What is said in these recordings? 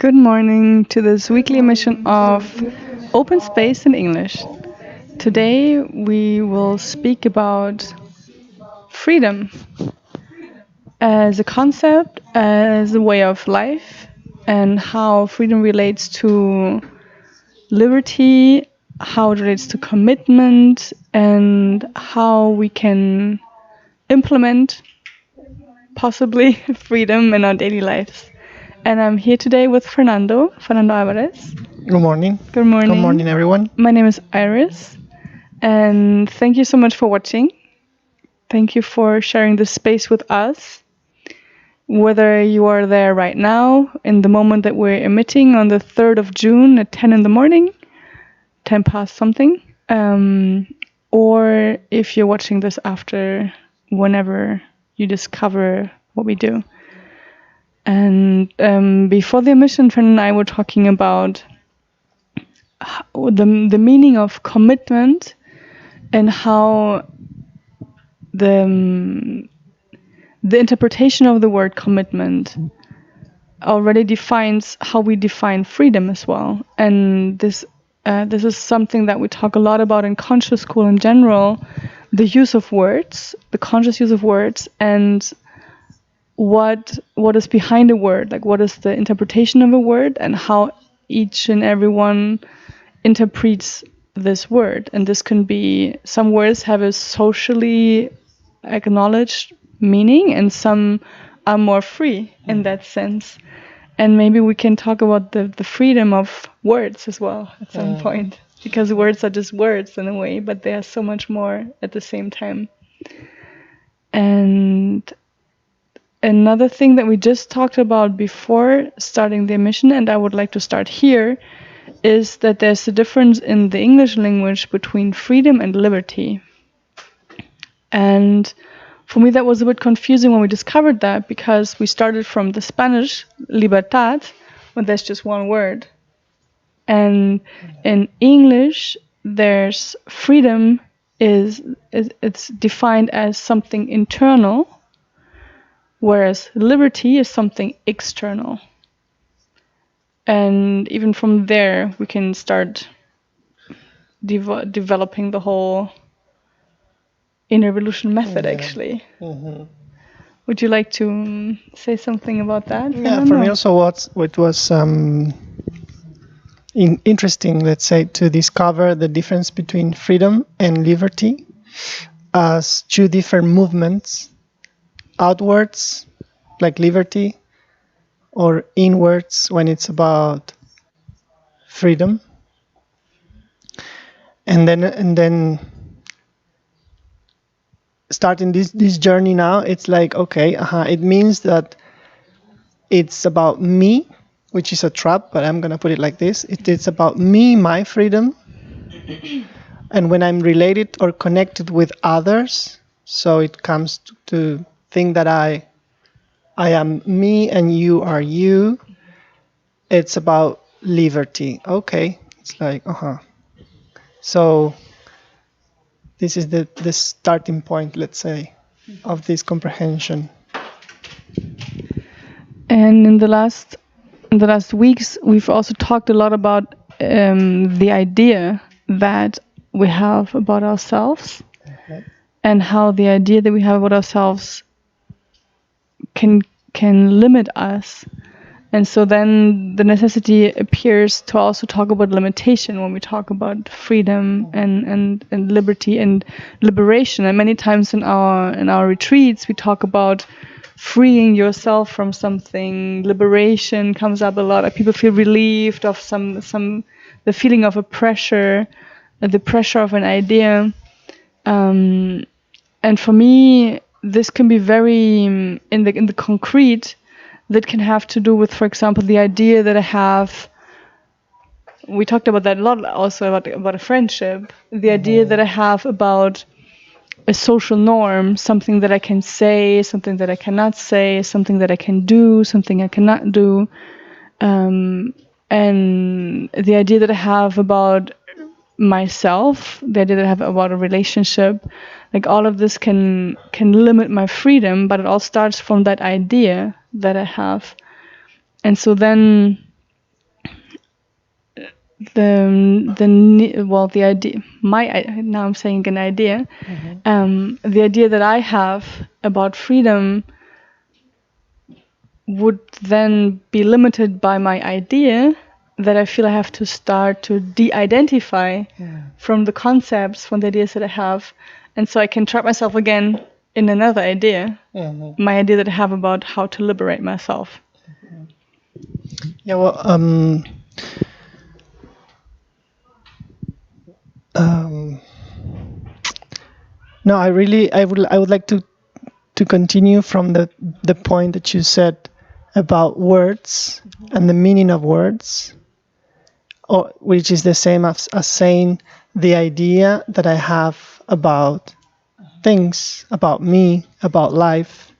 Good morning to this weekly emission of Open Space in English. Today we will speak about freedom as a concept, as a way of life, and how freedom relates to liberty, how it relates to commitment, and how we can implement possibly freedom in our daily lives. And I'm here today with Fernando Álvarez. Good morning. Good morning. Good morning, everyone. My name is Iris, and thank you so much for watching. Thank you for sharing this space with us. Whether you are there right now, in the moment that we're emitting on the 3rd of June at 10 in the morning, 10 past something, or if you're watching this after, whenever you discover what we do. And before the emission, Fernando and I were talking about the meaning of commitment and how the interpretation of the word commitment already defines how we define freedom as well. And this is something that we talk a lot about in conscious school in general, the use of words, the conscious use of words, and what is behind a word, like what is the interpretation of a word and how each and everyone interprets this word. And this can be, some words have a socially acknowledged meaning and some are more free in that sense. And maybe we can talk about the freedom of words as well at some point, because words are just words in a way, but they are so much more at the same time. And another thing that we just talked about before starting the emission, and I would like to start here, is that there's a difference in the English language between freedom and liberty. And for me that was a bit confusing when we discovered that, because we started from the Spanish libertad, when there's just one word. And in English, there's freedom it's defined as something internal, whereas liberty is something external. And even from there, we can start developing the whole inner evolution method, actually. Mm-hmm. Would you like to say something about that? Yeah, for me also it was interesting, let's say, to discover the difference between freedom and liberty as two different movements, outwards, like liberty, or inwards when it's about freedom. And then starting this journey now, it's like, okay, it means that it's about me, which is a trap, but I'm going to put it like this. It's about me, my freedom. And when I'm related or connected with others, so it comes to think that I am me and you are you, it's about liberty. Okay, it's like, So this is the starting point, let's say, of this comprehension. And in the last weeks, we've also talked a lot about the idea that we have about ourselves, and how the idea that we have about ourselves can limit us. And so then the necessity appears to also talk about limitation when we talk about freedom and liberty and liberation. And many times in our retreats, we talk about freeing yourself from something. Liberation comes up a lot. People feel relieved of the feeling of a pressure, the pressure of an idea. And for me, this can be very in the concrete. That can have to do with, for example, the idea that I have. We talked about that a lot also about a friendship. The idea that I have about a social norm, something that I can say, something that I cannot say, something that I can do, something I cannot do, and the idea that I have about myself, the idea that I have about a relationship, like all of this can limit my freedom, but it all starts from that idea that I have. And so then the idea, now I'm saying an idea, the idea that I have about freedom would then be limited by my idea that I feel I have to start to de-identify from the concepts, from the ideas that I have, and so I can trap myself again in another idea, my idea that I have about how to liberate myself. Yeah, well, no, I would like to continue from the point that you said about words and the meaning of words, or which is the same as saying the idea that I have about things, about me, about life.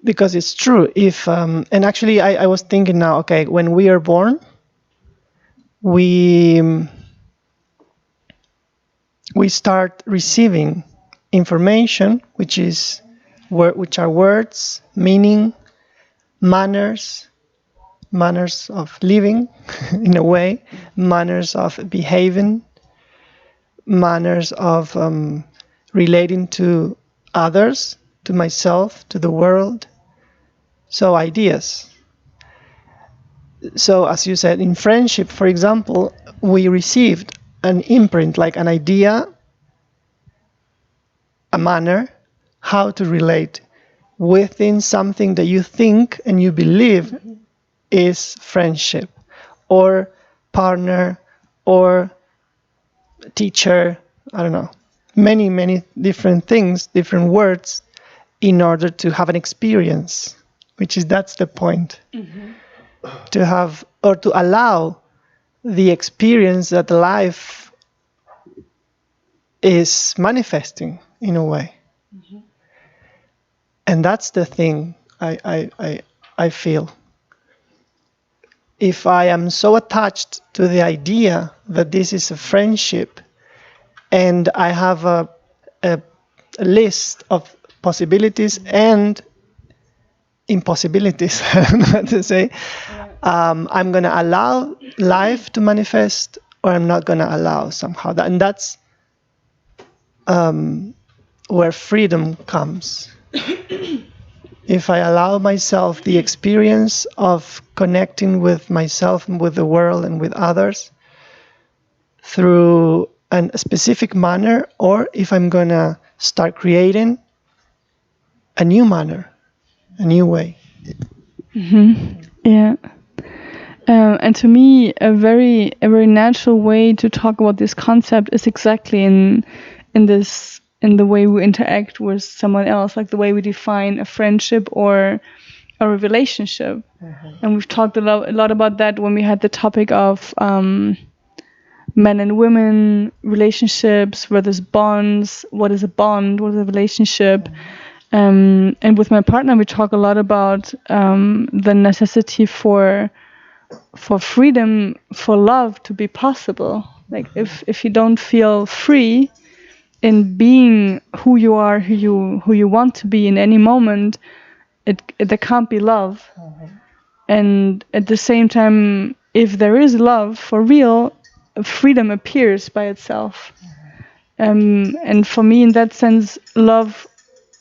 Because it's true. If and actually, I was thinking now. Okay, when we are born, we start receiving information, which are words, meaning, manners of living, in a way, manners of behaving, manners of relating to others, to myself, to the world. So ideas. So as you said, in friendship, for example, we received an imprint, like an idea, a manner, how to relate within something that you think and you believe is friendship, or partner, or teacher, I don't know, many different things, different words, in order to have an experience, that's the point. To have, or to allow the experience that life is manifesting in a way. And that's the thing I feel. If I am so attached to the idea that this is a friendship, and I have a list of possibilities and impossibilities, I don't know what to say, I'm going to allow life to manifest, or I'm not going to allow somehow that. And that's where freedom comes. If I allow myself the experience of connecting with myself and with the world and with others through a specific manner, or if I'm going to start creating a new manner, a new way. Yeah. And to me, a very natural way to talk about this concept is exactly in the way we interact with someone else, like the way we define a friendship or a relationship. And we've talked a lot about that when we had the topic of men and women relationships, where there's bonds, what is a bond, what is a relationship. And with my partner, we talk a lot about the necessity for freedom, for love to be possible. Like if you don't feel free in being who you are, who you want to be in any moment, there can't be love. And at the same time, if there is love for real, freedom appears by itself. And for me, in that sense, love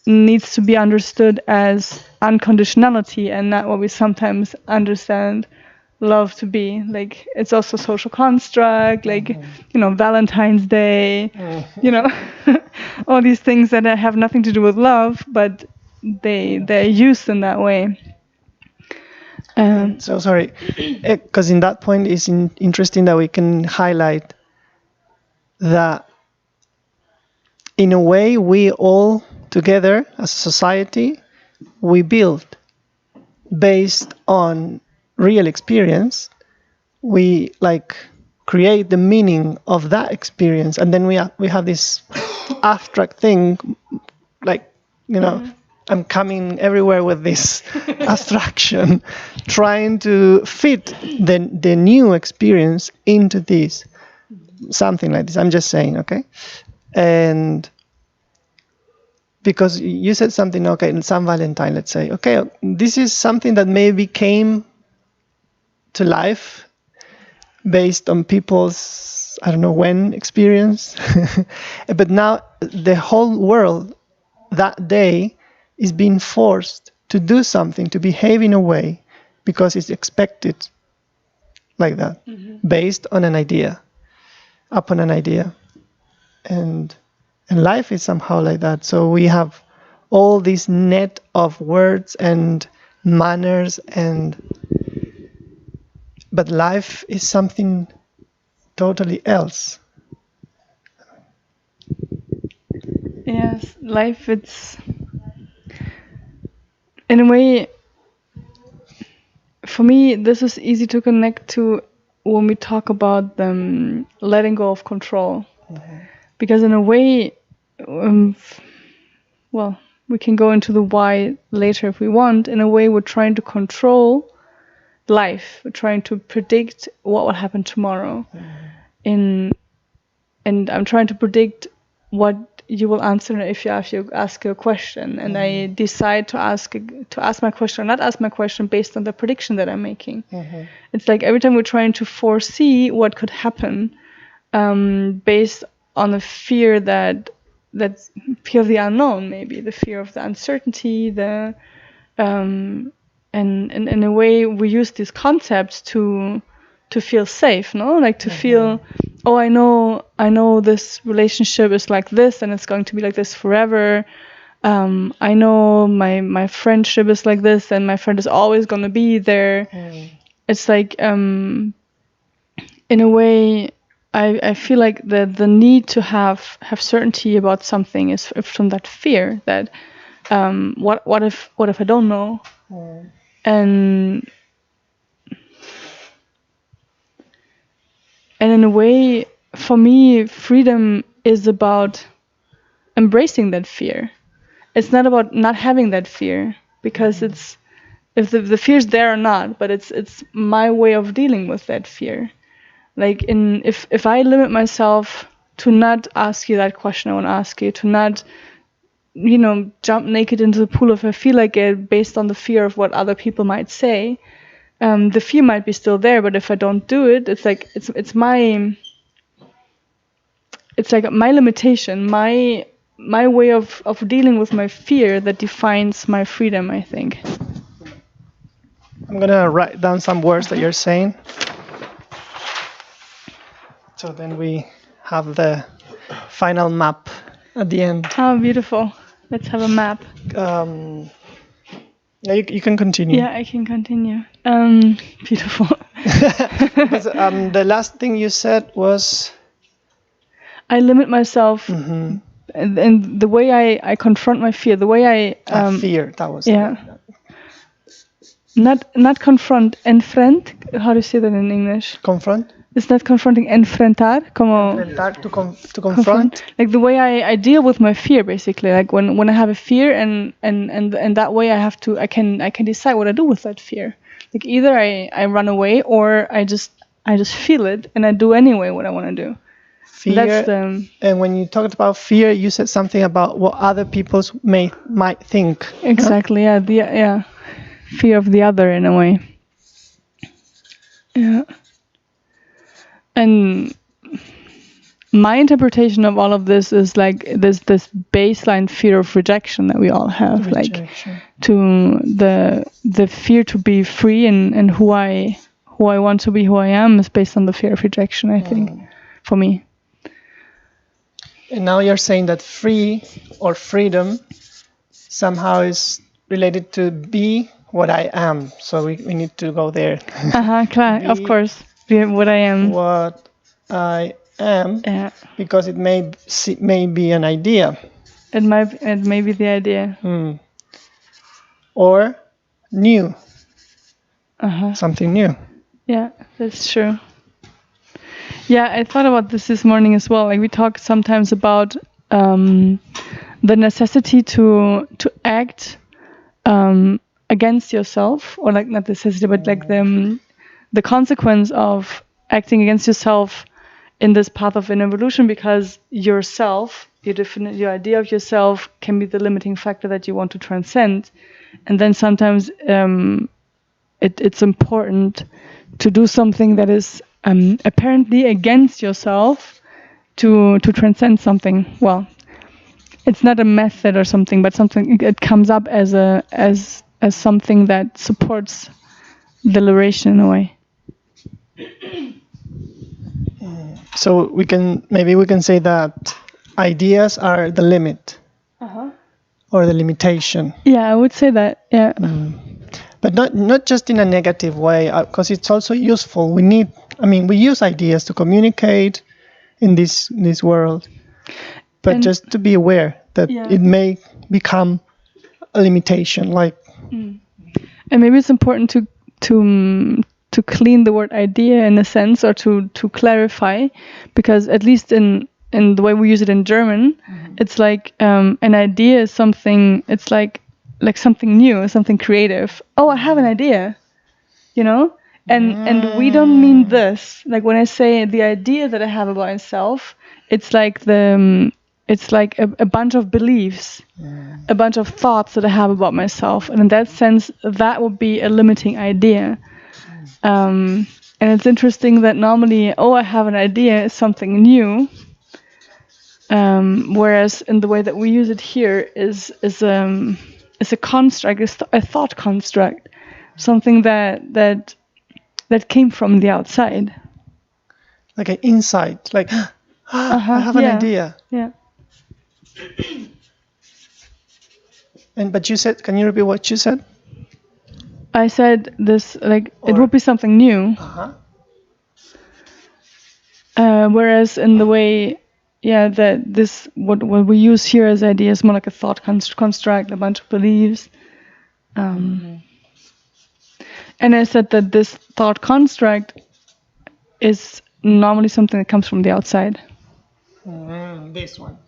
needs to be understood as unconditionality, and not what we sometimes understand love to be. Like, it's also a social construct, like, Valentine's Day, all these things that have nothing to do with love, but they're used in that way. So sorry, because in that point it's interesting that we can highlight that in a way we all together as a society, we build based on real experience. We create the meaning of that experience, and then we have this abstract thing, I'm coming everywhere with this abstraction, trying to fit the new experience into this, something like this. I'm just saying, okay? And because you said something, okay, in San Valentine, let's say, okay, this is something that maybe came to life based on people's, I don't know when, experience. But now the whole world that day is being forced to do something, to behave in a way, because it's expected like that, based on an idea, upon an idea. And life is somehow like that. So we have all this net of words and manners, but life is something totally else. Yes, life, it's in a way, for me, this is easy to connect to when we talk about letting go of control. Because in a way, well, we can go into the why later if we want. In a way, we're trying to control life. We're trying to predict what will happen tomorrow. And I'm trying to predict what you will answer if you ask a question, and I decide to ask my question or not ask my question based on the prediction that I'm making. It's like every time we're trying to foresee what could happen, based on the fear that fear of the unknown, maybe the fear of the uncertainty, and in a way we use these concepts to feel safe, no? Like to feel, oh, I know this relationship is like this and it's going to be like this forever. I know my friendship is like this and my friend is always going to be there. It's like, in a way, I feel like the need to have certainty about something is from that fear that, what if I don't know? And in a way, for me, freedom is about embracing that fear. It's not about not having that fear, because it's, if the fear's there or not, but it's my way of dealing with that fear. Like if I limit myself to not ask you that question I want to ask you, to not, jump naked into the pool if I feel like it, based on the fear of what other people might say, the fear might be still there, but if I don't do it, it's like it's like my limitation, my way of dealing with my fear that defines my freedom, I think. I'm gonna write down some words that you're saying, so then we have the final map at the end. Oh, beautiful. Let's have a map. Yeah, you can continue. Yeah, I can continue. Beautiful. Because, the last thing you said was, I limit myself, and the way I confront my fear, the way I fear. That was not confront, enfrent. How do you say that in English? Confront. It's not confronting, enfrentar, como Enfrentar, to confront. Like the way I deal with my fear, basically. Like when I have a fear, and that way I can decide what I do with that fear. Like either I run away, or I just feel it and I do anyway what I want to do. Fear. And when you talked about fear, you said something about what other people might think. Exactly. Huh? Yeah. Fear of the other, in a way. Yeah. And my interpretation of all of this is like this baseline fear of rejection that we all have, like to the fear to be free and who I want to be, who I am, is based on the fear of rejection, I think, for me. And now you're saying that free or freedom somehow is related to be what I am. So we need to go there. Klar, of course. What I am. What I am, because it may be an idea. It may be the idea. Or new. Something new. Yeah, that's true. Yeah, I thought about this morning as well. Like we talk sometimes about the necessity to act against yourself, or like not necessity, but like the consequence of acting against yourself in this path of an evolution, because yourself, your idea of yourself, can be the limiting factor that you want to transcend. And then sometimes it's important to do something that is apparently against yourself to transcend something. Well, it's not a method or something, but something, it comes up as something that supports the liberation in a way. So maybe we can say that ideas are the limit or the limitation. Yeah, I would say that. Yeah. But not just in a negative way, because it's also useful. We use ideas to communicate in this world, but just to be aware that it may become a limitation. And maybe it's important to clean the word idea in a sense, or to clarify, because at least in the way we use it in German, it's like an idea is something. It's like something new, something creative. Oh, I have an idea, and we don't mean this. Like when I say the idea that I have about myself, it's like a bunch of beliefs, a bunch of thoughts that I have about myself, and in that sense, that would be a limiting idea. And it's interesting that normally, I have an idea is something new. Whereas in the way that we use it here is a construct, a thought construct, something that came from the outside. Like an insight, like I have an idea. Yeah. But you said, can you repeat what you said? I said this, it would be something new. Whereas in the way, that this, what we use here as ideas, more like a thought construct, a bunch of beliefs. And I said that this thought construct is normally something that comes from the outside. This one.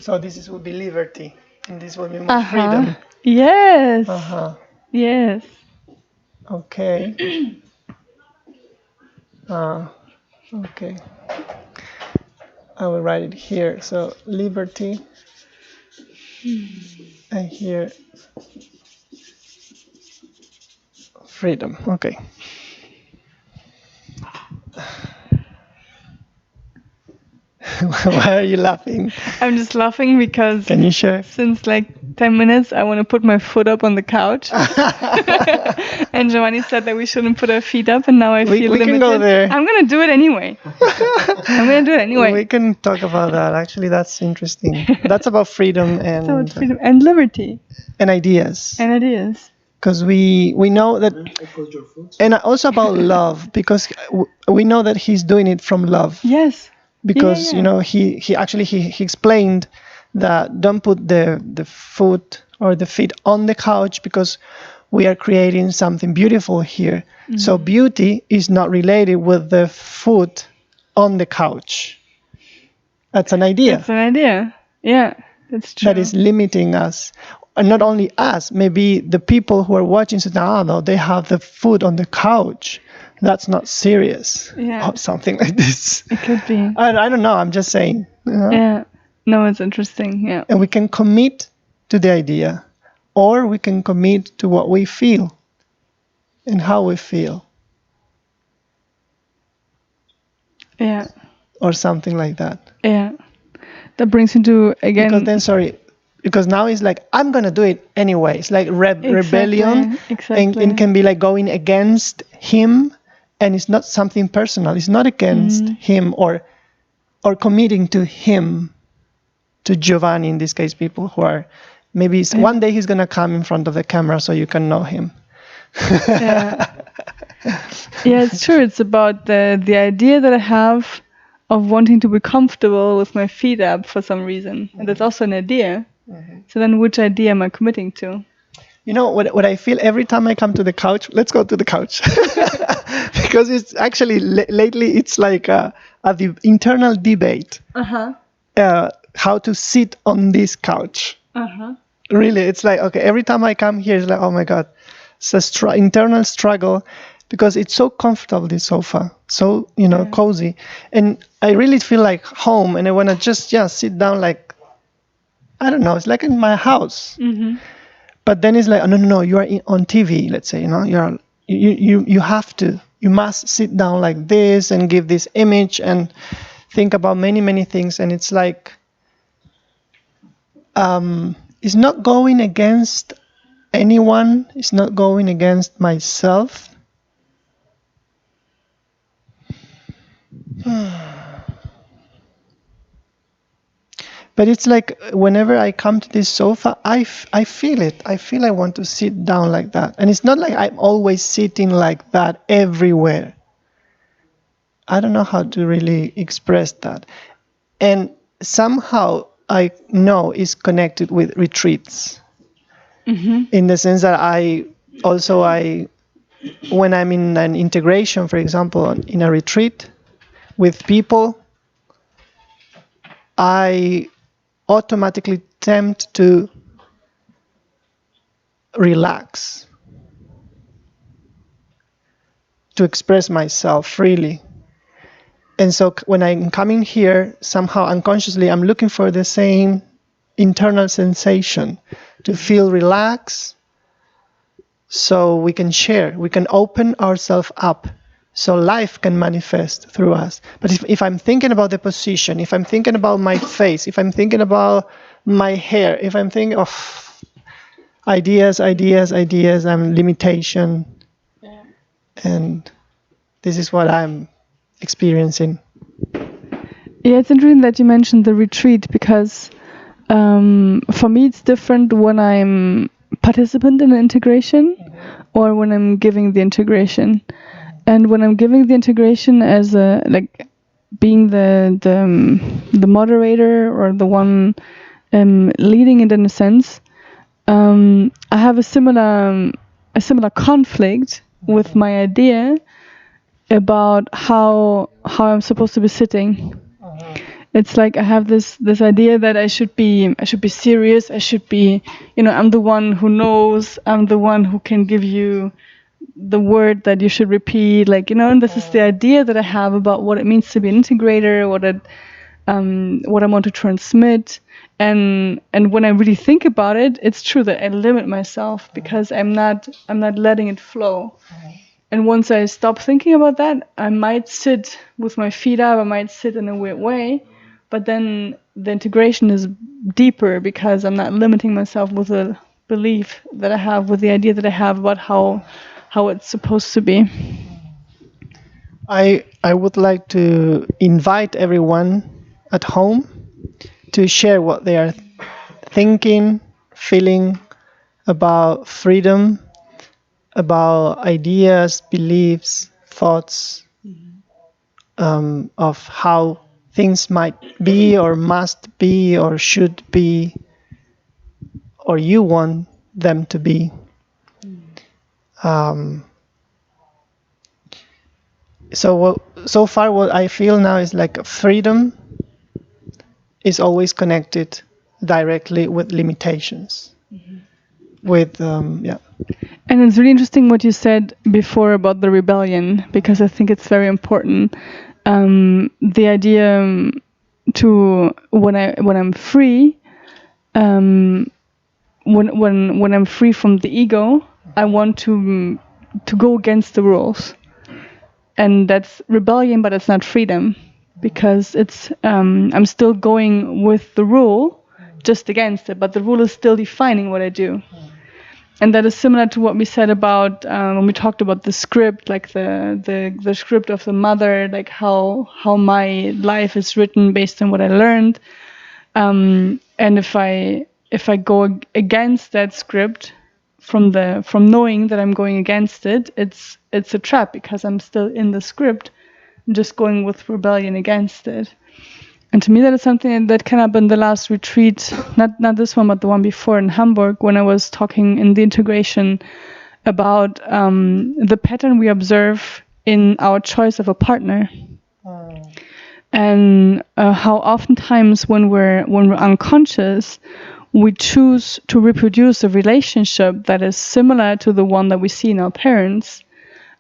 So this would be liberty, and this would be more freedom. Yes. Yes. Okay. Okay. I will write it here. So liberty. And here freedom. Okay. Why are you laughing? I'm just laughing because can you share? Since 10 minutes I want to put my foot up on the couch. And Giovanni said that we shouldn't put our feet up, and now I feel limited. We can go there. I'm going to do it anyway. We can talk about that. Actually, that's interesting. That's about freedom and freedom and liberty. And ideas. Because we know that, and also about love, because we know that he's doing it from love. Yes. Because he actually explained that don't put the foot or the feet on the couch, because we are creating something beautiful here. So beauty is not related with the foot on the couch. That's an idea. That's an idea. Yeah, that's true. That is limiting us. And not only us, maybe the people who are watching say, no, they have the foot on the couch. That's not serious. Yeah. Or something like this. It could be. I don't know. I'm just saying. Yeah. No, it's interesting. Yeah. And we can commit to the idea, or we can commit to what we feel and how we feel. Yeah. Or something like that. Yeah. That brings into, again... Because now it's like, I'm going to do it anyway. It's like rebellion. Exactly. And can be like going against him. And it's not something personal. It's not against him or committing to him, to Giovanni in this case, people who are, maybe one day he's going to come in front of the camera so you can know him. Yeah, it's true. It's about the idea that I have of wanting to be comfortable with my feet up for some reason. And that's also an idea. So then which idea am I committing to? You know, what I feel every time I come to the couch, let's go to the couch. Because it's actually, lately, it's like the internal debate. How to sit on this couch. Really, it's like, okay, every time I come here, it's like, oh my God. It's an internal struggle, because it's so comfortable, this sofa. So, cozy. And I really feel like home, and I want to just sit down like, I don't know, it's like in my house. But then it's like, no, you are on TV, let's say, you have to you must sit down like this and give this image and think about many things. And it's like, it's not going against anyone, it's not going against myself. But it's like whenever I come to this sofa, I feel it. I feel I want to sit down like that. And it's not like I'm always sitting like that everywhere. I don't know how to really express that. And somehow I know it's connected with retreats. In the sense that when I'm in an integration, for example, in a retreat with people, I automatically tempt to relax, to express myself freely. And so when I'm coming here, somehow unconsciously, I'm looking for the same internal sensation, to feel relaxed, so we can share, we can open ourselves up, so life can manifest through us. But if I'm thinking about the position, if I'm thinking about my face, if I'm thinking about my hair, if I'm thinking of ideas and limitation, and this is what I'm experiencing. Yeah, it's interesting that you mentioned the retreat, because for me it's different when I'm participant in an integration or when I'm giving the integration. And when I'm giving the integration as being the moderator or the one leading it in a sense, I have a similar conflict with my idea about how I'm supposed to be sitting. It's like I have this idea that I should be serious. I should be, I'm the one who knows. I'm the one who can give you the word that you should repeat. And this is the idea that I have about what it means to be an integrator, what I want to transmit. And when I really think about it, it's true that I limit myself because I'm not letting it flow. And once I stop thinking about that, I might sit with my feet up, I might sit in a weird way, but then the integration is deeper because I'm not limiting myself with the belief that I have, with the idea that I have about how it's supposed to be. I would like to invite everyone at home to share what they are thinking, feeling about freedom, about ideas, beliefs, thoughts, of how things might be or must be or should be, or you want them to be. So far what I feel now is like freedom is always connected directly with limitations. With And it's really interesting what you said before about the rebellion, because I think it's very important. The idea to when I'm free, when I'm free from the ego, I want to go against the rules, and that's rebellion, but it's not freedom, because it's I'm still going with the rule, just against it, but the rule is still defining what I do. And that is similar to what we said about when we talked about the script, like the script of the mother, like how my life is written based on what I learned. And if I go against that script from knowing that I'm going against it, it's a trap, because I'm still in the script, just going with rebellion against it. And to me, that is something that came up in the last retreat, not this one, but the one before in Hamburg, when I was talking in the integration about the pattern we observe in our choice of a partner, and how oftentimes when we're unconscious, we choose to reproduce a relationship that is similar to the one that we see in our parents.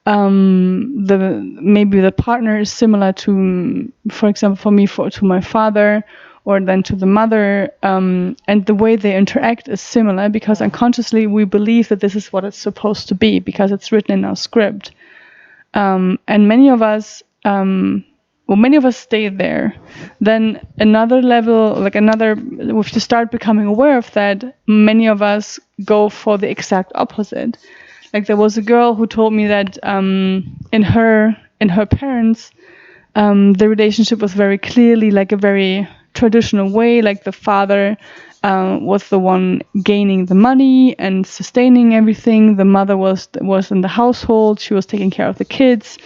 Maybe the partner is similar to, for example, for me, to my father, or then to the mother, and the way they interact is similar, because unconsciously we believe that this is what it's supposed to be, because it's written in our script. And many of us, many of us stay there. Then another level, we have to start becoming aware of that. Many of us go for the exact opposite. Like there was a girl who told me that in her parents, the relationship was very clearly like a very traditional way. Like the father was the one gaining the money and sustaining everything. The mother was in the household. She was taking care of the kids.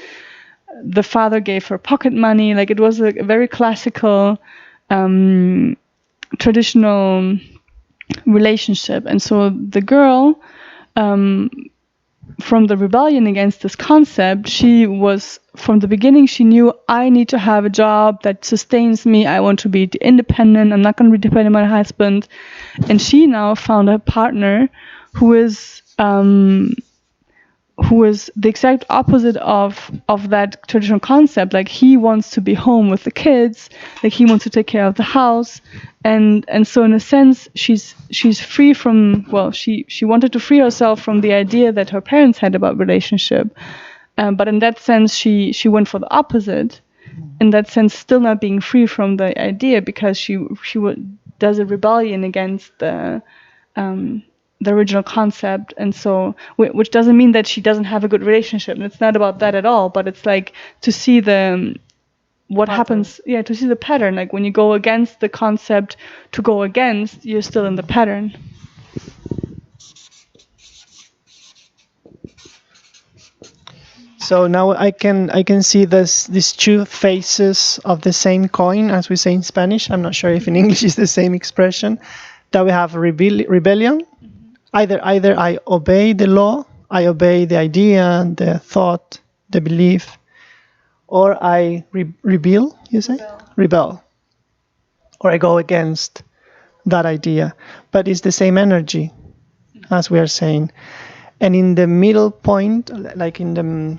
The father gave her pocket money. Like it was a very classical, traditional relationship. And so the girl, from the rebellion against this concept, she was, from the beginning, she knew, I need to have a job that sustains me. I want to be independent. I'm not going to be dependent on my husband. And she now found a partner who is the exact opposite of that traditional concept. Like he wants to be home with the kids, like he wants to take care of the house, and so in a sense she's free from, she wanted to free herself from the idea that her parents had about relationship, but in that sense she went for the opposite. In that sense, still not being free from the idea, because she does a rebellion against the original concept. And so, which doesn't mean that she doesn't have a good relationship. And it's not about that at all, but it's like to see what happens, to see the pattern. Like when you go against the concept to go against, you're still in the pattern. So now I can see these two faces of the same coin, as we say in Spanish. I'm not sure if in English is the same expression. That we have rebellion. Either I obey the law, I obey the idea, the thought, the belief, or I rebel. You say rebel, or I go against that idea. But it's the same energy, as we are saying. And in the middle point, like in the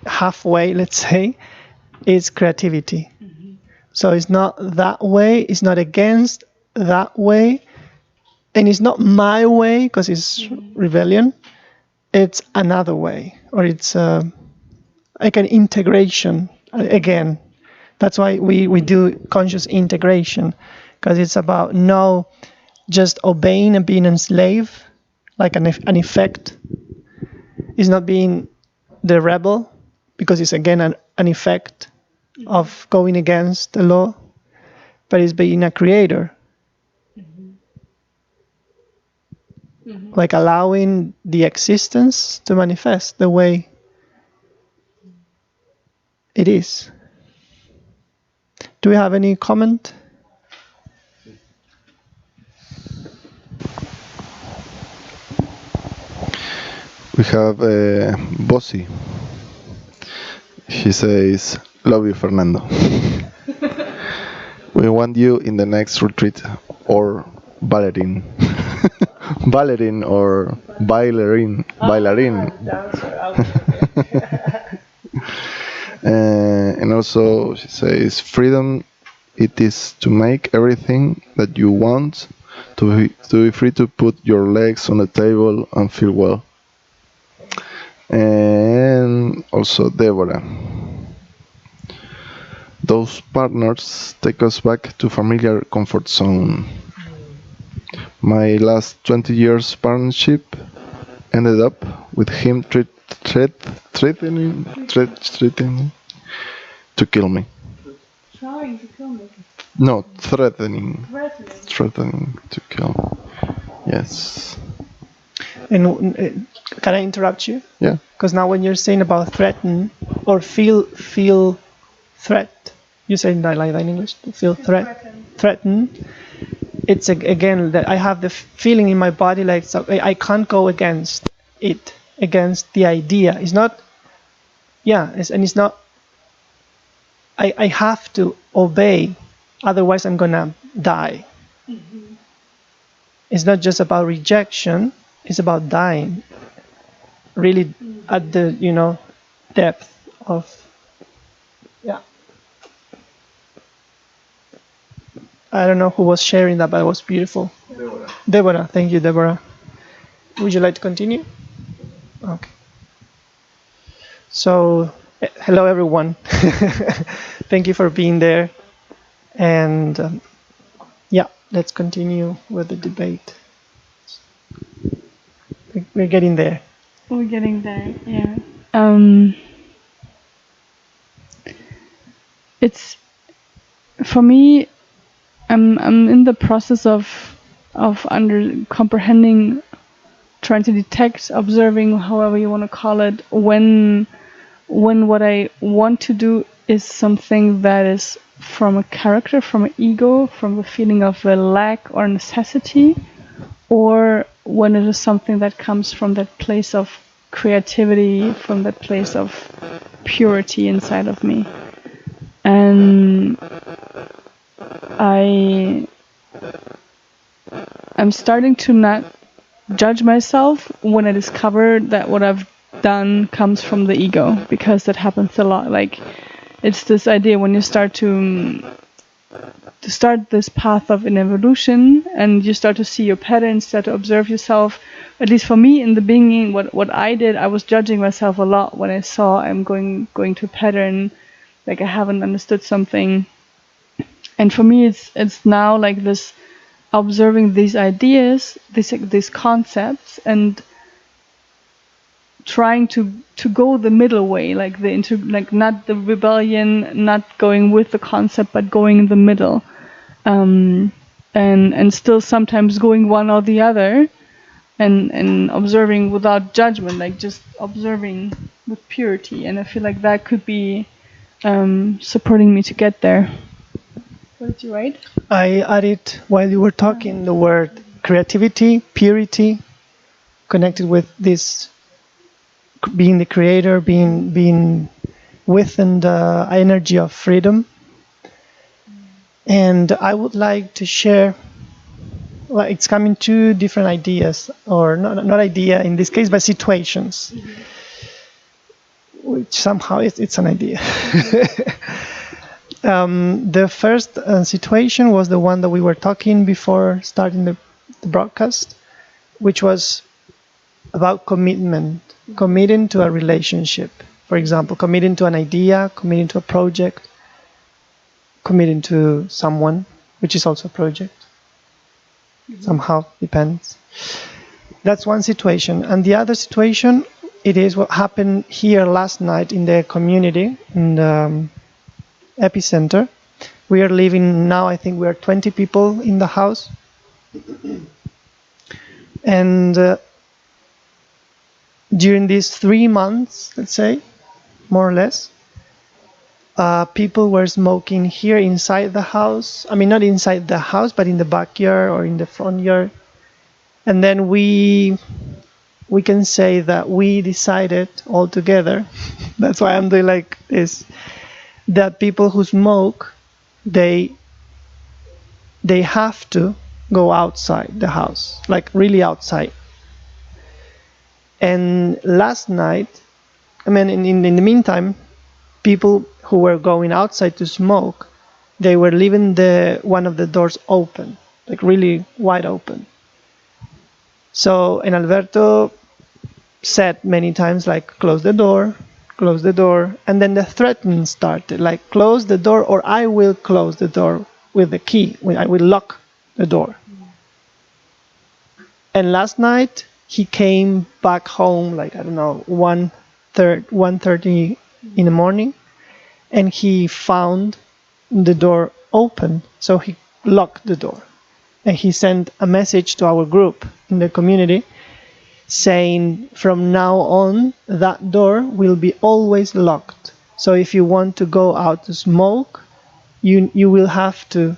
halfway, let's say, is creativity. So it's not that way, it's not against that way, and it's not my way, because it's rebellion. It's another way, or it's like an integration again. That's why we do conscious integration, because it's about no just obeying and being a slave, like an effect. It's not being the rebel, because it's again an effect of going against the law, but it's being a creator. Like allowing the existence to manifest the way it is. Do we have any comment? We have Bossy. She says, "Love you, Fernando. We want you in the next retreat, or ballerine." Ballerine or bailarin. And also she says, "Freedom, it is to make everything that you want, to be free to put your legs on the table and feel well." And also Deborah, "Those partners take us back to familiar comfort zone. My last 20 years partnership ended up with him threatening to kill me." Trying to kill me. No, threatening to kill me. Yes. And can I interrupt you? Yeah. Because now when you're saying about threaten or feel threat, you say that like that in English, feel threatened. It's again that I have the feeling in my body like so I can't go against it, against the idea. It's not, it's not. I have to obey, otherwise I'm gonna die. It's not just about rejection; it's about dying. Really, at the depth of. I don't know who was sharing that, but it was beautiful. Deborah, thank you, Deborah. Would you like to continue? Okay. So, hello everyone. Thank you for being there. And yeah, let's continue with the debate. We're getting there. We're getting there, yeah. It's, for me, I'm in the process of comprehending, trying to detect, observing, however you want to call it, when what I want to do is something that is from a character, from an ego, from the feeling of a lack or necessity, or when it is something that comes from that place of creativity, from that place of purity inside of me. And I'm starting to not judge myself when I discover that what I've done comes from the ego, because that happens a lot. Like, it's this idea when you start to start this path of an evolution and you start to see your patterns, start to observe yourself. At least for me in the beginning, what I did, I was judging myself a lot when I saw I'm going to a pattern, like I haven't understood something. And for me, it's now like this, observing these ideas, these concepts, and trying to go the middle way, like like not the rebellion, not going with the concept, but going in the middle, and still sometimes going one or the other, and observing without judgment, like just observing with purity. And I feel like that could be supporting me to get there. What did you write? I added, while you were talking, the word creativity, purity, connected with this being the creator, being within the energy of freedom. And I would like to share, like, it's coming two different ideas, or not idea in this case, but situations, which somehow it's an idea. The first situation was the one that we were talking before starting the broadcast, which was about commitment, committing to a relationship. For example, committing to an idea, committing to a project, committing to someone, which is also a project. Somehow depends. That's one situation. And the other situation, it is what happened here last night in the community, in the epicenter. We are living now, I think we are 20 people in the house. And during these 3 months, let's say, more or less, people were smoking here inside the house. I mean, not inside the house, but in the backyard or in the front yard. And then we can say that we decided all together, that's why I'm doing like this, that people who smoke, they have to go outside the house, like really outside. And last night, I mean, in the meantime, people who were going outside to smoke, they were leaving one of the doors open, like really wide open. So, and Alberto said many times, like, close the door, and then the threatening started, like, close the door or I will close the door with the key, I will lock the door. And last night, he came back home, like, I don't know, 1:30 in the morning, and he found the door open, so he locked the door. And he sent a message to our group in the community saying, from now on, that door will be always locked. So if you want to go out to smoke, you will have to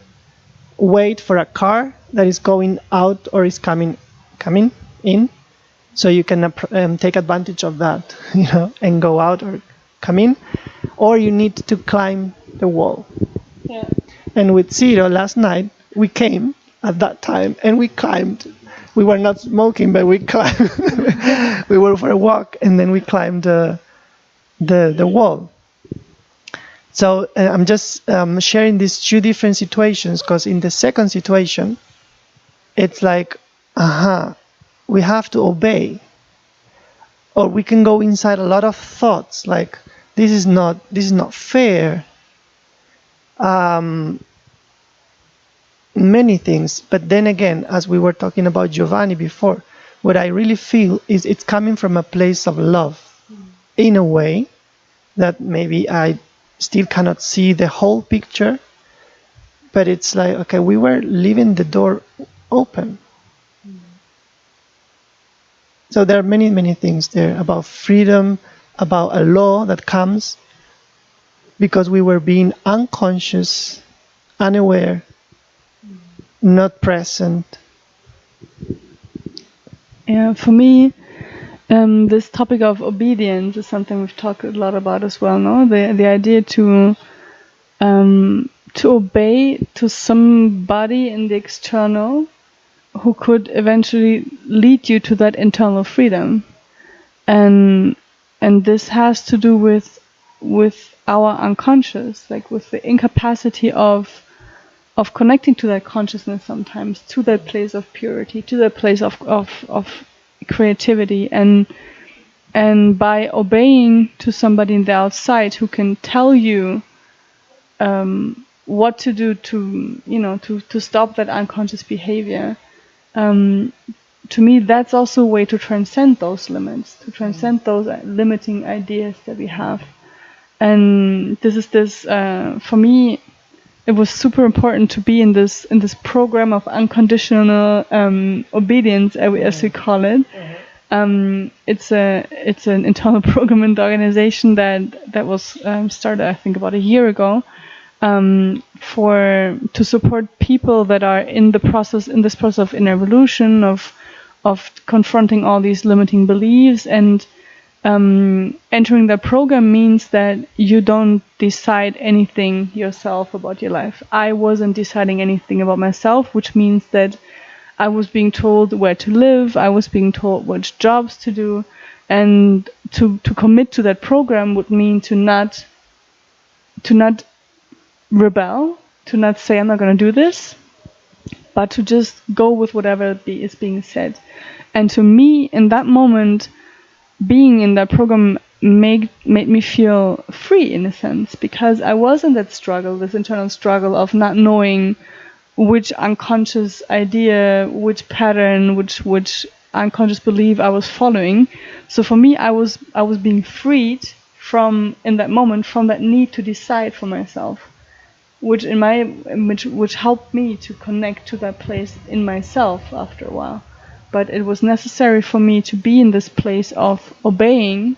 wait for a car that is going out or is coming in, so you can take advantage of that, and go out or come in, or you need to climb the wall. Yeah. And with Ciro last night, we came at that time and we climbed. We were not smoking, but we climbed. We were for a walk, and then we climbed the wall. So I'm just sharing these two different situations, because in the second situation, it's like, we have to obey. or we can go inside a lot of thoughts like this is not fair, many things. But then again, as we were talking about Giovanni before, what I really feel is it's coming from a place of love, in a way that maybe I still cannot see the whole picture, but it's like, okay, we were leaving the door open. So there are many, many things there about freedom, about a law that comes because we were being unconscious, unaware, not present. Yeah, for me, this topic of obedience is something we've talked a lot about as well. No, the idea to obey to somebody in the external who could eventually lead you to that internal freedom, and this has to do with our unconscious, like with the incapacity of connecting to that consciousness sometimes, to that place of purity, to that place of creativity, and by obeying to somebody in the outside who can tell you what to do to stop that unconscious behavior. To me, that's also a way to transcend those limits, to transcend those limiting ideas that we have. And for me, it was super important to be in this program of unconditional obedience, as we call it. It's an internal program in the organization that was started, I think, about a year ago, to support people that are in this process of inner evolution, of confronting all these limiting beliefs. And entering that program means that you don't decide anything yourself about your life. I wasn't deciding anything about myself, which means that I was being told where to live, I was being told which jobs to do, and to commit to that program would mean to not rebel, to not say I'm not going to do this, but to just go with whatever is being said. And to me, in that moment, being in that program made me feel free, in a sense, because I was in that struggle, this internal struggle of not knowing which unconscious idea, which pattern, which unconscious belief I was following. So for me, I was being freed in that moment from that need to decide for myself, which helped me to connect to that place in myself after a while. But it was necessary for me to be in this place of obeying,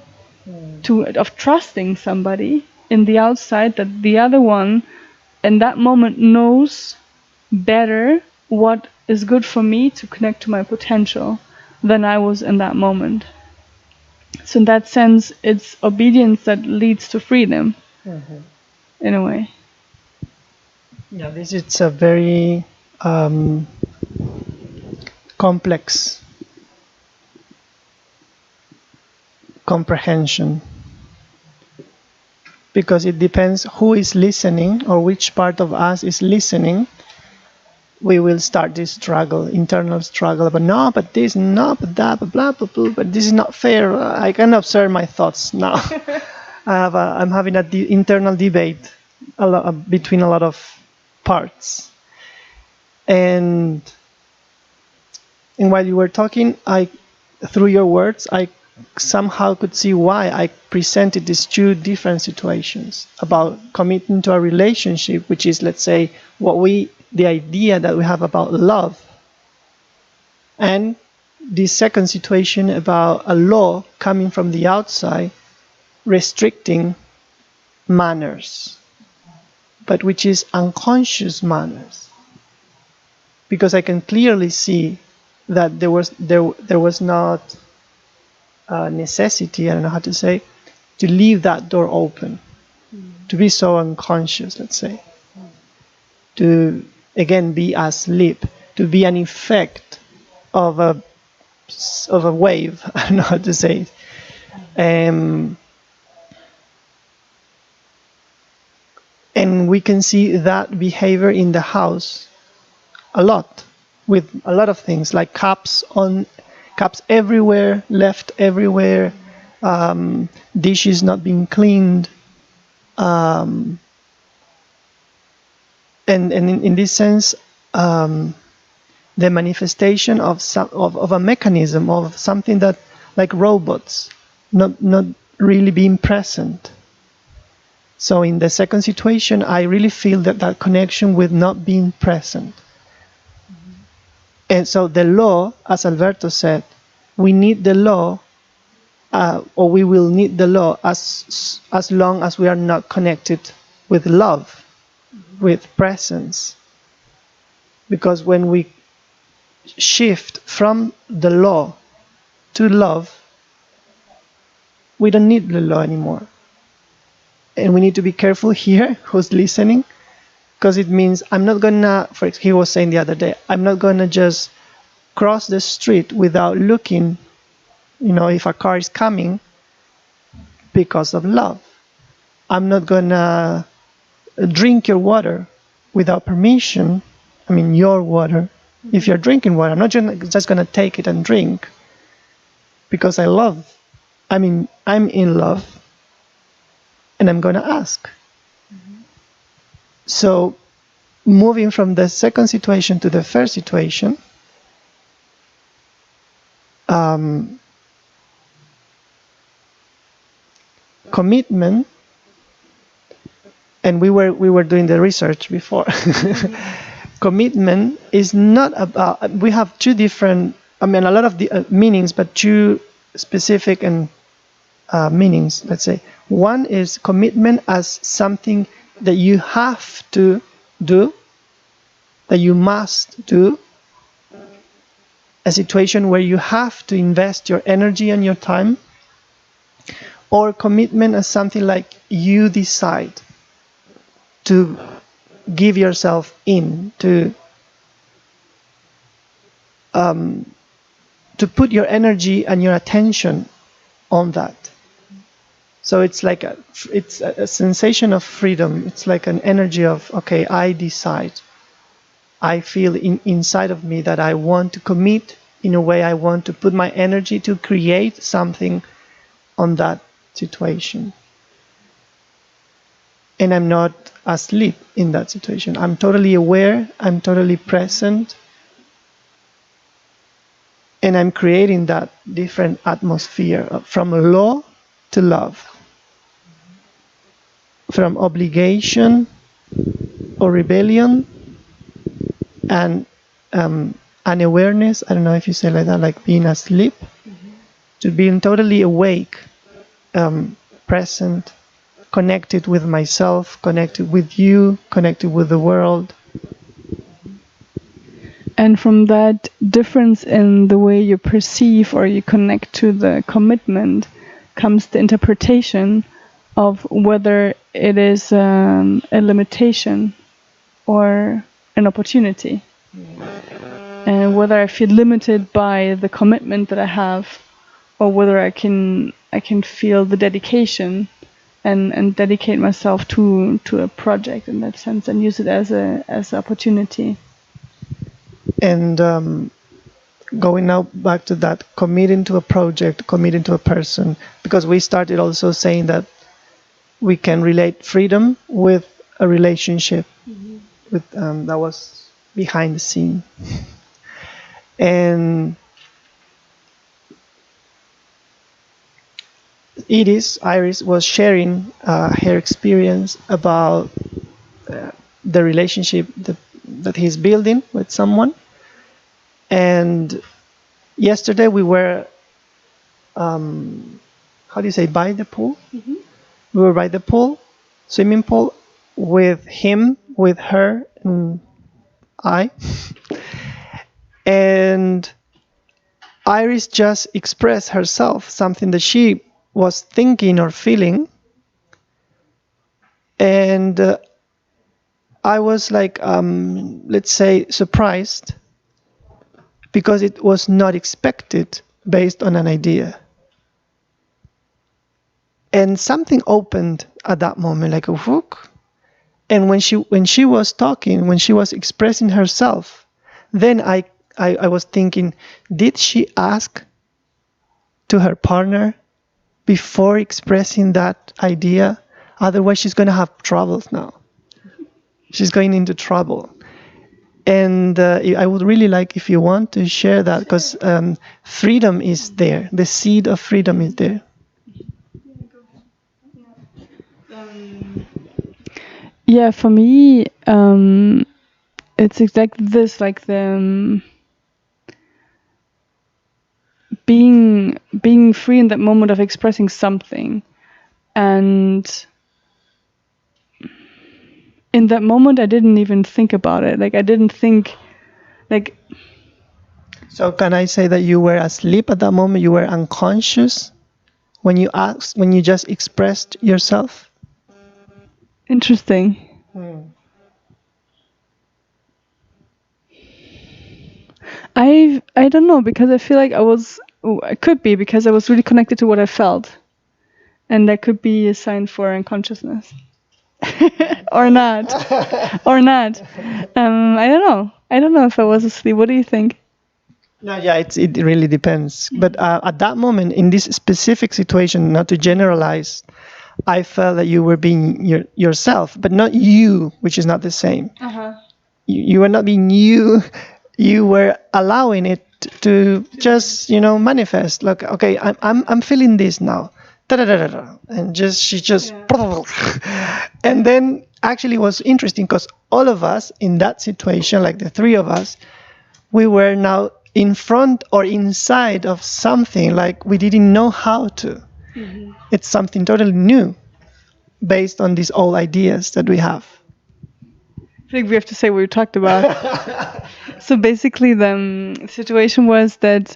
of trusting somebody in the outside, that the other one in that moment knows better what is good for me to connect to my potential than I was in that moment. So in that sense, it's obedience that leads to freedom, in a way. Yeah, this is a very complex comprehension, because it depends who is listening or which part of us is listening. We will start this struggle, internal struggle, but no, but this, no, but that, but blah, blah, blah, but this is not fair. I can observe my thoughts now. I'm having an internal debate between a lot of parts. And while you were talking, through your words, I somehow could see why I presented these two different situations about committing to a relationship, which is, let's say, the idea that we have about love, and the second situation about a law coming from the outside restricting manners, but which is unconscious manners, because I can clearly see that there was not a necessity, I don't know how to say, to leave that door open, to be so unconscious, let's say, to again be asleep, to be an effect of a wave. I don't know how to say it. And we can see that behavior in the house a lot, with a lot of things like cups everywhere, left everywhere, dishes not being cleaned, and in this sense, the manifestation of a mechanism, of something that, like robots, not really being present. So in the second situation, I really feel that connection with not being present. And so the law, as Alberto said, we need the law, or we will need the law as long as we are not connected with love, with presence. Because when we shift from the law to love, we don't need the law anymore. And we need to be careful here, who's listening, because it means I'm not gonna, he was saying the other day, I'm not gonna just cross the street without looking, if a car is coming, because of love. I'm not gonna drink your water without permission, your water. If you're drinking water, I'm not just gonna take it and drink, because I'm in love, and I'm gonna ask. So, moving from the second situation to the first situation, commitment, and we were doing the research before. Commitment is not about. We have two different. A lot of the meanings, but two specific and meanings. Let's say one is commitment as something that you have to do, that you must do. A situation where you have to invest your energy and your time. Or commitment as something like you decide to give yourself in, to put your energy and your attention on that. So it's like it's a sensation of freedom. It's like an energy of, okay, I decide. I feel inside of me that I want to commit in a way. I want to put my energy to create something on that situation. And I'm not asleep in that situation. I'm totally aware, I'm totally present, and I'm creating that different atmosphere from law to love, from obligation or rebellion and unawareness, I don't know if you say like that, like being asleep, to being totally awake, present, connected with myself, connected with you, connected with the world. And from that difference in the way you perceive or you connect to the commitment comes the interpretation of whether it is a limitation or an opportunity. And whether I feel limited by the commitment that I have, or whether I can feel the dedication and dedicate myself to a project in that sense and use it as an opportunity. And going now back to that, committing to a project, committing to a person, because we started also saying that we can relate freedom with a relationship, with that was behind the scene. And Iris was sharing her experience about the relationship that he's building with someone. And yesterday we were, how do you say, by the pool? Mm-hmm. We were by the pool, swimming pool, with him, with her, and I. And Iris just expressed herself, something that she was thinking or feeling. And I was like, let's say, surprised, because it was not expected based on an idea. And something opened at that moment, like a hook. And when she was talking, when she was expressing herself, then I was thinking, did she ask to her partner before expressing that idea. Otherwise, she's going to have troubles now. She's going into trouble. And I would really like if you want to share that, because freedom is there. The seed of freedom is there. Yeah, for me, it's exactly this, like the being free in that moment of expressing something. And in that moment, I didn't even think about it. Like, I didn't think, like... So can I say that you were asleep at that moment? You were unconscious when you just expressed yourself? Interesting. I don't know, because I feel like it could be because I was really connected to what I felt. And that could be a sign for unconsciousness. Or not. Or not. I don't know if I was asleep. What do you think? No, yeah, it really depends. But at that moment, in this specific situation, not to generalize, I felt that you were being yourself, but not you, which is not the same. You were not being you. You were allowing it to just, manifest. Like, okay, I'm feeling this now. Da-da-da-da-da. And she just... Yeah. And then actually it was interesting because all of us in that situation, like the three of us, we were now in front or inside of something like we didn't know how to. Mm-hmm. It's something totally new based on these old ideas that we have. I think we have to say what we talked about. So basically the situation was that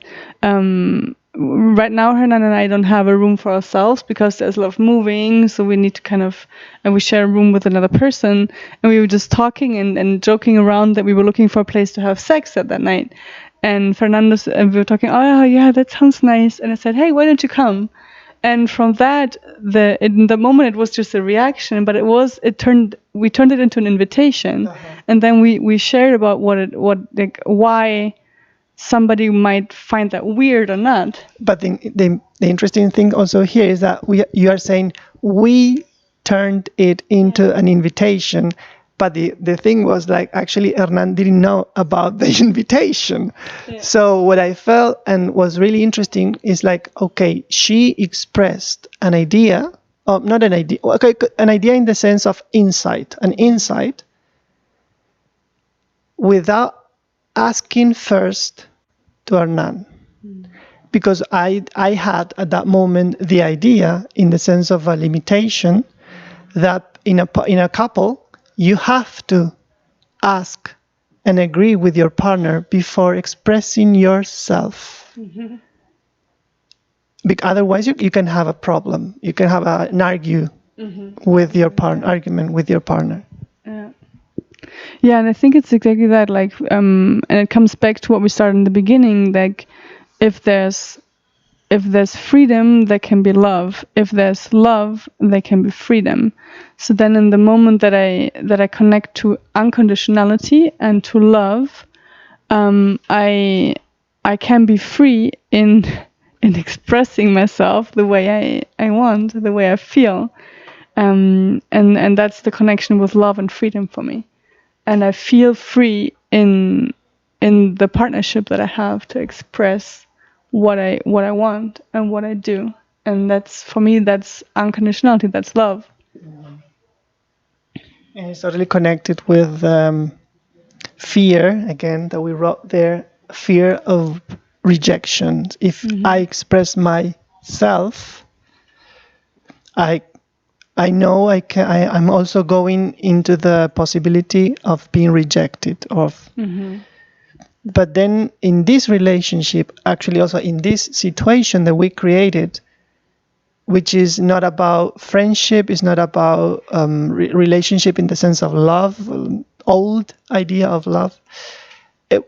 right now Hernan and I don't have a room for ourselves because there's a lot of moving, so we need to and we share a room with another person, and we were just talking and joking around that we were looking for a place to have sex at that night. And Fernando, we were talking, oh yeah, that sounds nice. And I said, hey, why don't you come? And from that, in the moment it was just a reaction, but we turned it into an invitation. And then we shared about why somebody might find that weird or not. But the interesting thing also here is that you are saying we turned it into an invitation. But the thing was, like, actually Hernan didn't know about the invitation. Yeah. So what I felt and was really interesting is like, okay, she expressed an idea, not an idea, okay, an idea in the sense of an insight, without asking first to Hernan. Because I had at that moment the idea in the sense of a limitation that in a couple, you have to ask and agree with your partner before expressing yourself. Mm-hmm. Otherwise, you can have a problem. You can have an argument with your partner. Yeah, and I think it's exactly that. Like, and it comes back to what we started in the beginning. Like, if there's freedom, there can be love. If there's love, there can be freedom. So then in the moment that I connect to unconditionality and to love, I can be free in expressing myself the way I want, the way I feel. And that's the connection with love and freedom for me. And I feel free in the partnership that I have to express what I want and what I do. And that's, for me, that's unconditionality, that's love. And it's totally connected with fear, again, that we wrote there, fear of rejection. If I express myself, I know I'm also going into the possibility of being rejected. But then in this relationship, actually also in this situation that we created, which is not about friendship, is not about relationship in the sense of love, old idea of love.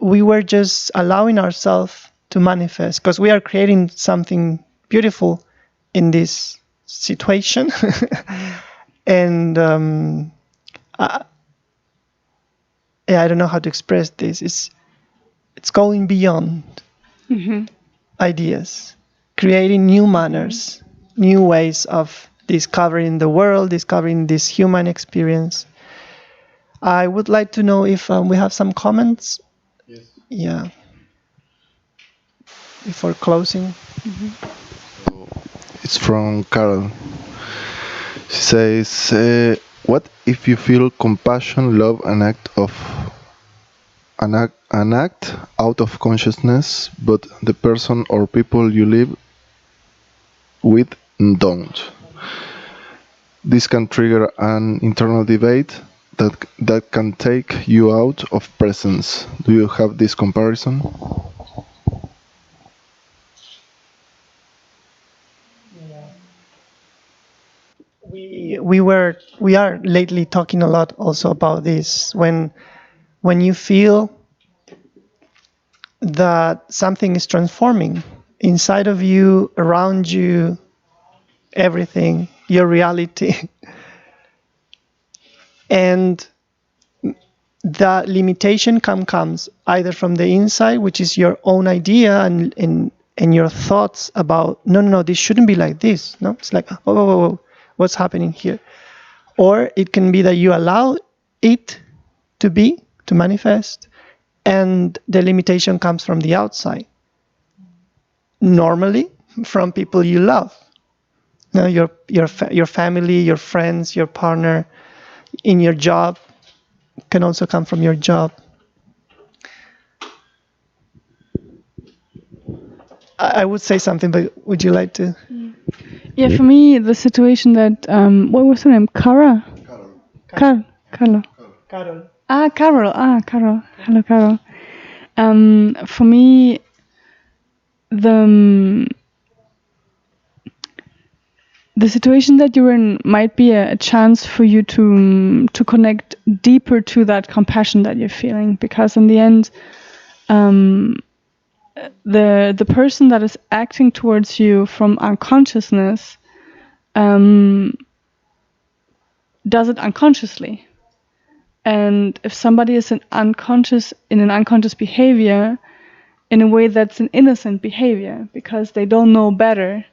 We were just allowing ourselves to manifest because we are creating something beautiful in this situation. And I don't know how to express this. It's going beyond ideas, creating new manners. new ways of discovering the world, discovering this human experience. I would like to know if we have some comments. Yes. Yeah. Before closing. It's from Carol. She says, "What if you feel compassion, love, an act out of consciousness, but the person or people you live with don't? This can trigger an internal debate that can take you out of presence. Do you have this comparison?" We are lately talking a lot also about this. When you feel that something is transforming inside of you, around you, everything, your reality, and the limitation comes either from the inside, which is your own idea and your thoughts about no, this shouldn't be like this. No, it's like whoa, what's happening here? Or it can be that you allow it to manifest, and the limitation comes from the outside. Normally, from people you love. You know, your family, your friends, your partner, in your job, can also come from your job. I would say something, but would you like to? Yeah, for me, the situation that what was her name? Cara. Carol. Carol. Carol. Carol. Carol. Hello, Carol. For me, the situation that you're in might be a chance for you to connect deeper to that compassion that you're feeling, because in the end, the person that is acting towards you from unconsciousness does it unconsciously. And if somebody is in an unconscious behavior, in a way that's an innocent behavior, because they don't know better.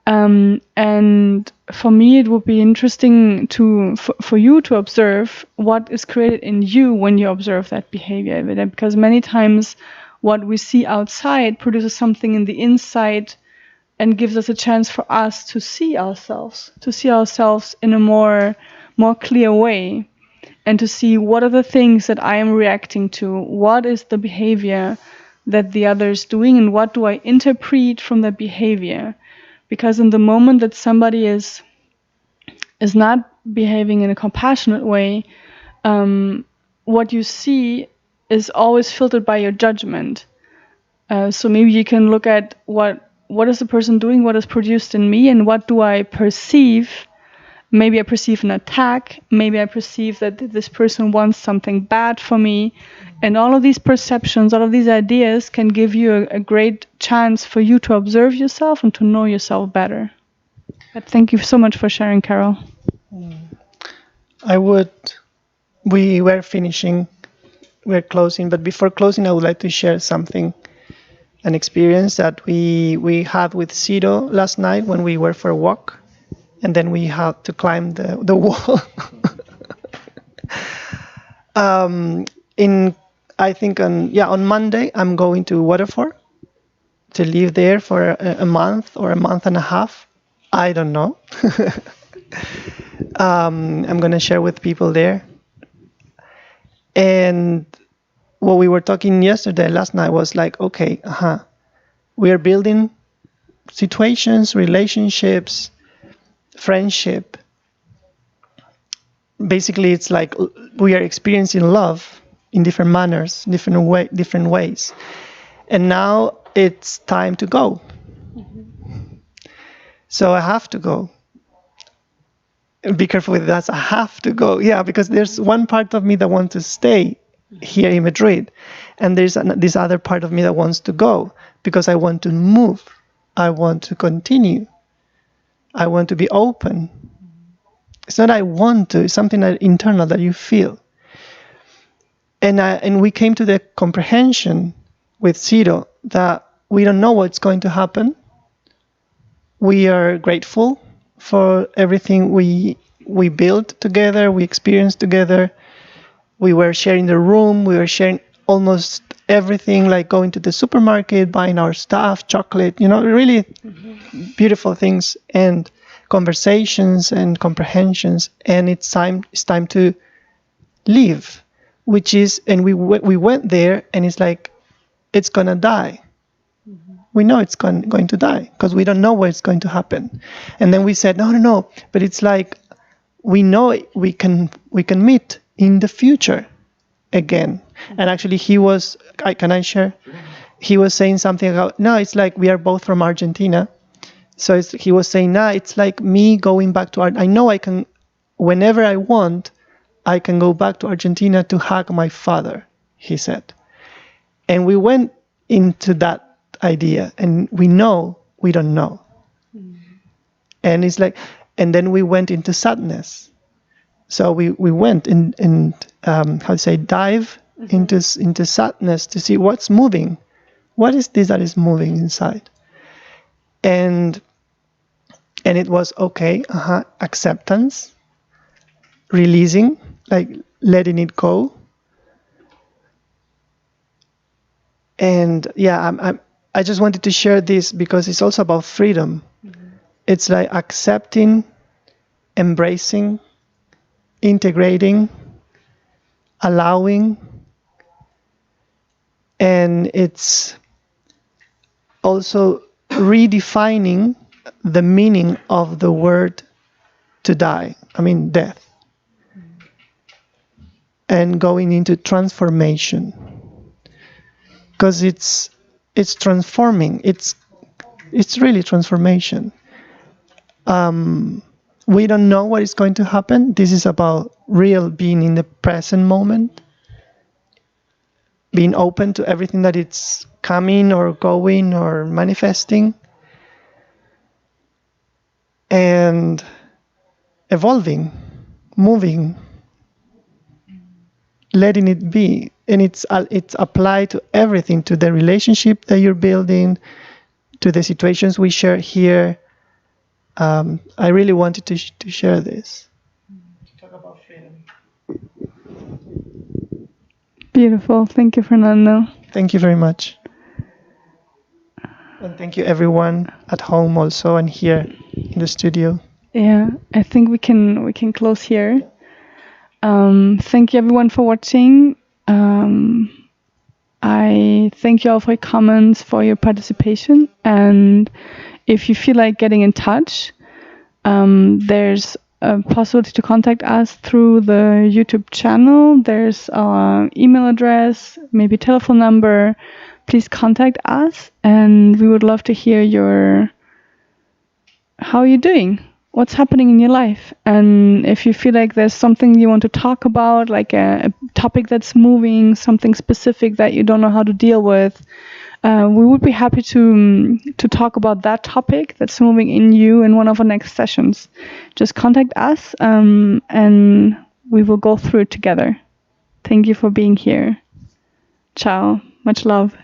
And for me, it would be interesting for you to observe what is created in you when you observe that behavior. Because many times what we see outside produces something in the inside and gives us a chance for us to see ourselves in a more clear way, and to see what are the things that I am reacting to, what is the behavior that the other is doing, and what do I interpret from that behavior. Because in the moment that somebody is not behaving in a compassionate way, what you see is always filtered by your judgment. So maybe you can look at what is the person doing, what is produced in me, and what do I perceive. Maybe I perceive an attack, maybe I perceive that this person wants something bad for me. And all of these perceptions, all of these ideas can give you a great chance for you to observe yourself and to know yourself better. But thank you so much for sharing, Carol. We were finishing, we're closing, but before closing, I would like to share something, an experience that we had with Ciro last night when we were for a walk. And then we had to climb the wall. I think on Monday I'm going to Waterford to live there for a month or a month and a half. I don't know. I'm gonna share with people there. And what we were talking last night was like, okay, we are building situations, relationships, friendship. Basically, it's like we are experiencing love in different manners, different ways. And now it's time to go. So I have to go. Be careful with that. I have to go. Yeah, because there's one part of me that wants to stay here in Madrid. And there's this other part of me that wants to go because I want to move. I want to continue. I want to be open. It's not I want to, it's something that internal that you feel. And we came to the comprehension with Ciro that we don't know what's going to happen. we are grateful for everything we built together, we experienced together. We were sharing the room, we were sharing almost everything, like going to the supermarket, buying our stuff, chocolate, really beautiful things, and conversations and comprehensions. And it's time to leave, and we went there, and it's like, it's gonna die. We know it's going to die because we don't know where it's going to happen. And then we said, no, but it's like, we know we can meet in the future again. And actually can I share? He was saying something about, no, it's like we are both from Argentina. So he was saying, it's like me going back to I know I can, whenever I want, I can go back to Argentina to hug my father, he said. And we went into that idea, and we know we don't know. And it's like, and then we went into sadness. So we went and dive into sadness to see what's moving. What is this that is moving inside? And it was okay, acceptance, releasing, like letting it go. And I just wanted to share this because it's also about freedom. It's like accepting, embracing, integrating, allowing, and it's also redefining the meaning of the word to die, death, and going into transformation, because it's transforming. It's really transformation. We don't know what is going to happen. This is about real being in the present moment, being open to everything that it's coming or going or manifesting, and evolving, moving, letting it be. And it's applied to everything, to the relationship that you're building, to the situations we share here. I really wanted to share this. Talk about freedom. Beautiful. Thank you, Fernando. Thank you very much. And thank you everyone at home also, and here in the studio. Yeah, I think we can close here. Thank you everyone for watching. I thank you all for your comments, for your participation, and if you feel like getting in touch, there's a possibility to contact us through the YouTube channel. There's our email address, maybe telephone number. Please contact us, and we would love to hear how are you doing? What's happening in your life? And if you feel like there's something you want to talk about, like a topic that's moving, something specific that you don't know how to deal with, we would be happy to talk about that topic that's moving in you in one of our next sessions. Just contact us, and we will go through it together. Thank you for being here. Ciao. Much love.